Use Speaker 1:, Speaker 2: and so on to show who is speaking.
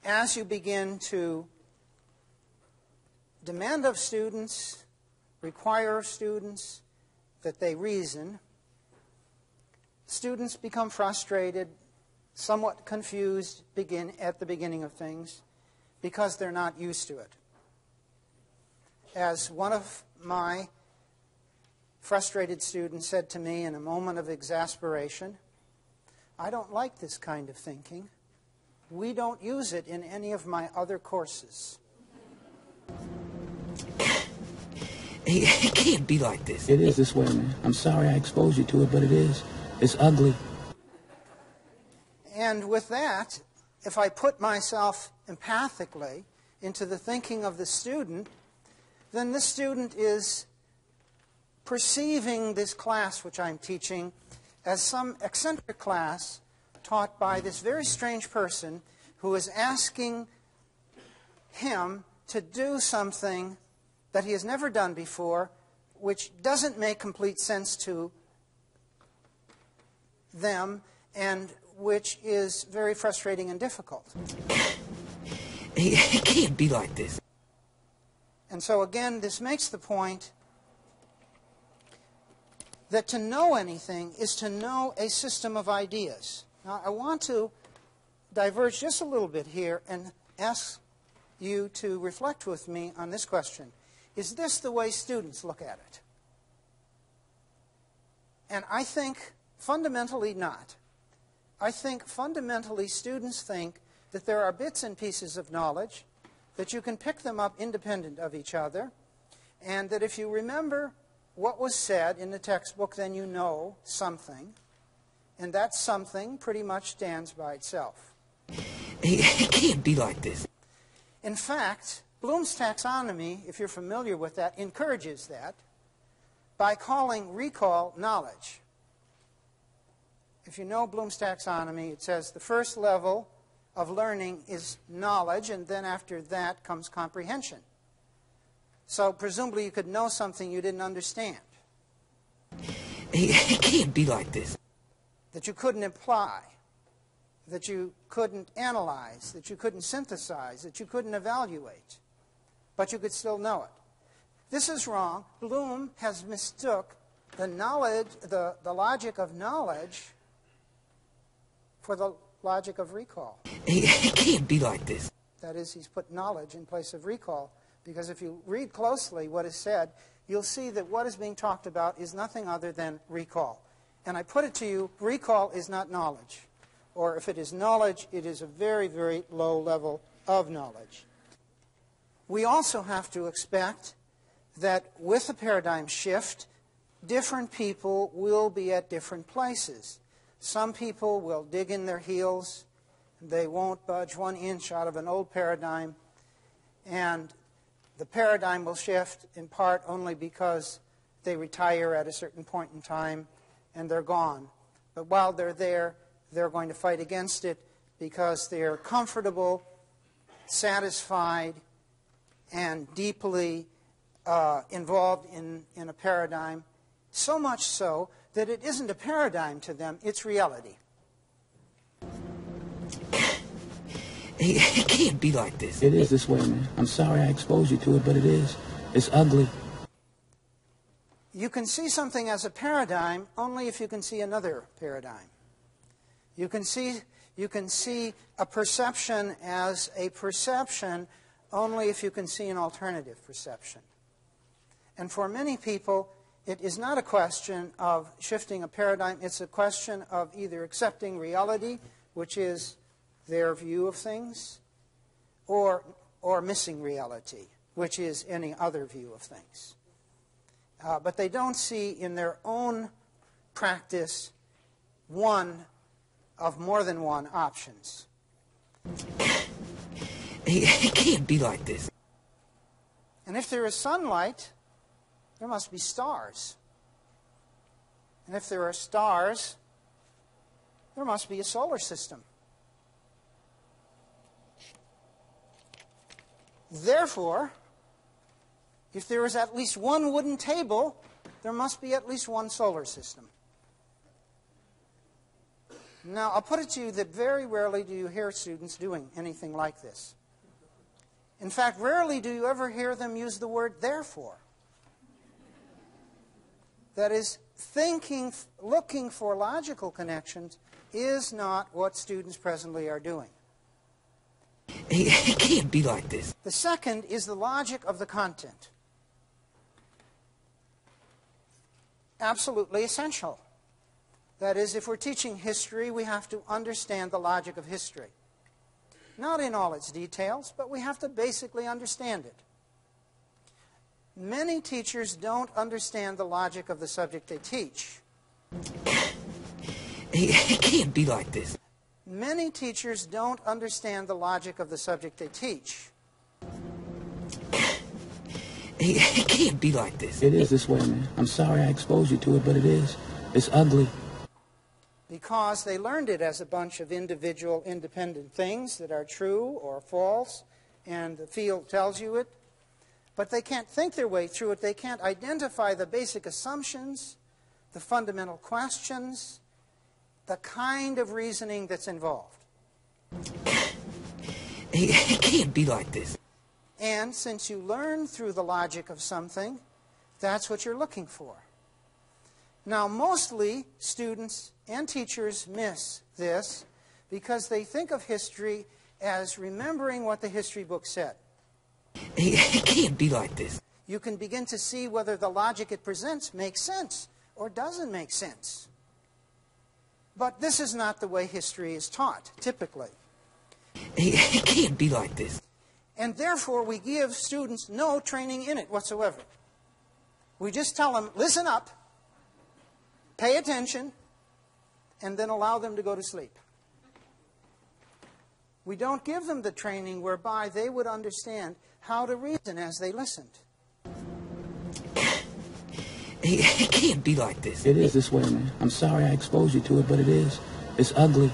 Speaker 1: as you begin to demand of students, require of students that they reason, students become frustrated, somewhat confused at the beginning of things because they're not used to it. As one of my frustrated students said to me in a moment of exasperation, "I don't like this kind of thinking. We don't use it in any of my other courses."
Speaker 2: It can't be like this.
Speaker 3: It is this way, man. I'm sorry I exposed you to it, but it is. It's ugly.
Speaker 1: And with that, if I put myself empathically into the thinking of the student, then the student is perceiving this class which I'm teaching as some eccentric class taught by this very strange person who is asking him to do something that he has never done before, which doesn't make complete sense to them and which is very frustrating and difficult.
Speaker 2: It can't be like this.
Speaker 1: And so again, this makes the point that to know anything is to know a system of ideas. Now, I want to diverge just a little bit here and ask you to reflect with me on this question. Is this the way students look at it? And I think fundamentally not. I think fundamentally students think that there are bits and pieces of knowledge, that you can pick them up independent of each other, and that if you remember what was said in the textbook, then you know something, and that something pretty much stands by itself.
Speaker 2: It can't be like this.
Speaker 1: In fact, Bloom's taxonomy, if you're familiar with that, encourages that by calling recall knowledge. If you know Bloom's taxonomy, it says the first level of learning is knowledge, and then after that comes comprehension. So presumably you could know something you didn't understand.
Speaker 2: It can't be like this.
Speaker 1: That you couldn't imply, that you couldn't analyze, that you couldn't synthesize, that you couldn't evaluate, but you could still know it. This is wrong. Bloom has mistook the knowledge, the logic of knowledge for the logic of recall.
Speaker 2: It can't be like this.
Speaker 1: That is, he's put knowledge in place of recall, because if you read closely what is said, you'll see that what is being talked about is nothing other than recall. And I put it to you, recall is not knowledge. Or if it is knowledge, it is a very, very low level of knowledge. We also have to expect that with a paradigm shift, different people will be at different places. Some people will dig in their heels. They won't budge 1 inch out of an old paradigm. And the paradigm will shift in part only because they retire at a certain point in time and they're gone. But while they're there, they're going to fight against it because they're comfortable, satisfied, and deeply involved in a paradigm, so much so that it isn't a paradigm to them, it's reality.
Speaker 2: It can't be like this.
Speaker 3: It is this way, man. I'm sorry I exposed you to it, but it is. It's ugly.
Speaker 1: You can see something as a paradigm only if you can see another paradigm. You can see a perception as a perception only if you can see an alternative perception. And for many people, it is not a question of shifting a paradigm. It's a question of either accepting reality, which is their view of things, or missing reality, which is any other view of things. But they don't see in their own practice one of more than one options.
Speaker 2: It can't be like this.
Speaker 1: And if there is sunlight, there must be stars. And if there are stars, there must be a solar system. Therefore, if there is at least one wooden table, there must be at least one solar system. Now, I'll put it to you that very rarely do you hear students doing anything like this. In fact, rarely do you ever hear them use the word therefore. That is, thinking, looking for logical connections is not what students presently are doing.
Speaker 2: It can't be like this.
Speaker 1: The second is the logic of the content. Absolutely essential. That is, if we're teaching history, we have to understand the logic of history. Not in all its details, but we have to basically understand it. Many teachers don't understand the logic of the subject they teach.
Speaker 2: It can't be like this.
Speaker 1: Many teachers don't understand the logic of the subject they teach.
Speaker 2: It can't be like this.
Speaker 3: It is this way, man. I'm sorry I exposed you to it, but it is. It's ugly.
Speaker 1: Because they learned it as a bunch of individual, independent things that are true or false, and the field tells you it. But they can't think their way through it. They can't identify the basic assumptions, the fundamental questions, the kind of reasoning that's involved.
Speaker 2: It can't be like this.
Speaker 1: And since you learn through the logic of something, that's what you're looking for. Now, mostly students and teachers miss this because they think of history as remembering what the history book said.
Speaker 2: It can't be like this.
Speaker 1: You can begin to see whether the logic it presents makes sense or doesn't make sense. But this is not the way history is taught, typically.
Speaker 2: It can't be like this.
Speaker 1: And therefore, we give students no training in it whatsoever. We just tell them, listen up, pay attention, and then allow them to go to sleep. We don't give them the training whereby they would understand how to reason as they listened.
Speaker 2: It can't be like this.
Speaker 3: It is this way, man. I'm sorry I exposed you to it, but it is. It's ugly.